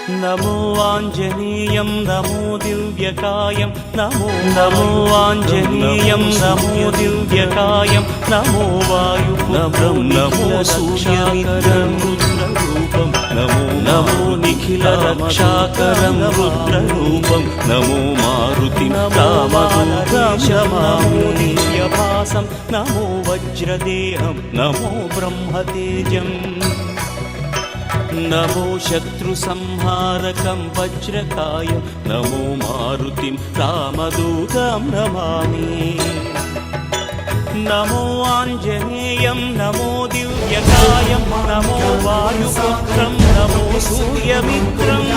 नमो आञ्जनेयं नमो दिव्यकायं नमो आञ्जनेयं नमो दिव्यकायं नमो वायुपुत्रं नमो सूर्यमित्रं रुद्ररूपं नमो निखिलरक्षाकरं रुद्ररूपं नमो मारुतिं रामदूतं नमो दिव्यभासं नमो वज्रदेहं नमो ब्रह्मतेजम् नमो शत्रुसंहारकं वज्रकायं नमो मारुतिं रामदूतं Namami नमो आञ्जनेयं नमो दिव्यकायं नमो वायुपुत्रं नमो सूर्यमित्रं